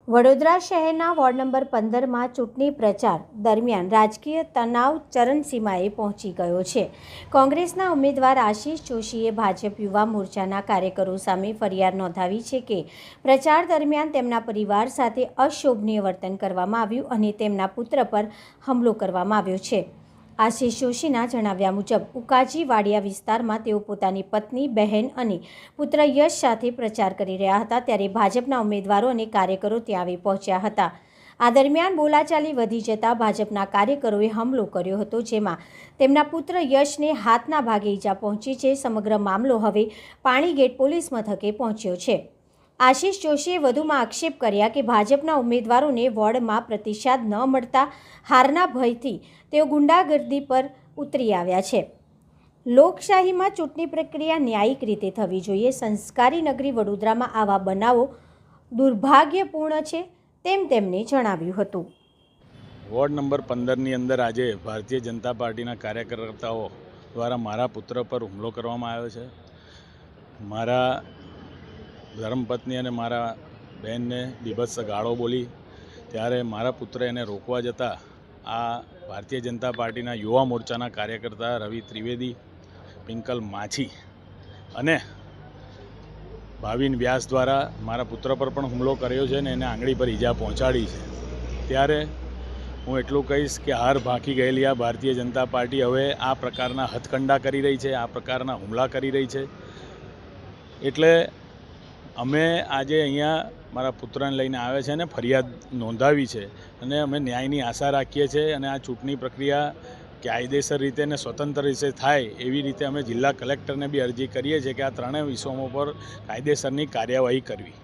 વડોદરા શહેરના ward number 15માં ચૂંટણી પ્રચાર દરમિયાન રાજકીય તણાવ ચરમસીમાએ પહોંચી ગયો છે. કોંગ્રેસના ઉમેદવાર આશિષ જોશીએ ભાજપ યુવા મોરચાના કાર્યકરો સામે ફરિયાદ નોંધાવી છે કે પ્રચાર દરમિયાન તેમના પરિવાર સાથે અશોભનીય વર્તન કરવામાં આવ્યું અને તેમના પુત્ર પર હુમલો કરવામાં આવ્યો છે. આશિષ જોશીના જણાવ્યા મુજબ ઉકાજી વાડિયા વિસ્તારમાં તેઓ પોતાની પત્ની, બહેન અને પુત્ર યશ સાથે પ્રચાર કરી રહ્યા હતા ત્યારે ભાજપના ઉમેદવારો અને કાર્યકરો ત્યાં આવી પહોંચ્યા હતા. આ દરમિયાન બોલાચાલી વધી જતા ભાજપના કાર્યકરોએ હુમલો કર્યો હતો, જેમાં તેમના પુત્ર યશને હાથના ભાગે ઈજા પહોંચી છે. સમગ્ર મામલો હવે પાણીગેટ પોલીસ મથકે પહોંચ્યો છે. આશિષ જોશીએ વધુમાં આક્ષેપ કર્યા કે ભાજપના ઉમેદવારોને વોર્ડમાં પ્રતિસાદ ન મળતા હારના ભયથી તેઓ ગુંડાગર્દી પર ઉતરી આવ્યા છે. લોકશાહીમાં ચૂંટણી પ્રક્રિયા ન્યાયિક રીતે થવી જોઈએ. સંસ્કારી નગરી વડોદરામાં આવા બનાવો દુર્ભાગ્યપૂર્ણ છે તેમ તેમણે જણાવ્યું હતું. વોર્ડ નંબર 15ની અંદર આજે ભારતીય જનતા પાર્ટીના કાર્યકર્તાઓ દ્વારા મારા પુત્ર પર હુમલો કરવામાં આવ્યો છે. મારા ધર્મપત્ની અને મારા બહેનને બીભત્સ ગાળો બોલી ત્યારે મારા પુત્રે એને રોકવા જતાં આ ભારતીય જનતા પાર્ટીના યુવા મોરચાના કાર્યકર્તા રવિ ત્રિવેદી, પિંકલ માછી અને ભાવિન વ્યાસ દ્વારા મારા પુત્ર પર પણ હુમલો કર્યો છે અને એને આંગળી પર ઈજા પહોંચાડી છે. ત્યારે હું એટલું કહીશ કે હાર ભાંકી ગયેલી આ ભારતીય જનતા પાર્ટી હવે આ પ્રકારના હથકંડા કરી રહી છે, આ પ્રકારના હુમલા કરી રહી છે. એટલે અમે આજે અહીંયા મારા પુત્રને લઈને આવ્યા છે અને ફરિયાદ નોંધાવી છે અને અમે ન્યાયની આશા રાખીએ છીએ અને આ ચૂંટણી પ્રક્રિયા કાયદેસર રીતે અને સ્વતંત્ર રીતે થાય એવી રીતે અમે જિલ્લા કલેક્ટરને બી અરજી કરીએ છીએ કે આ ત્રણેય વિષયો પર કાયદેસરની કાર્યવાહી કરવી.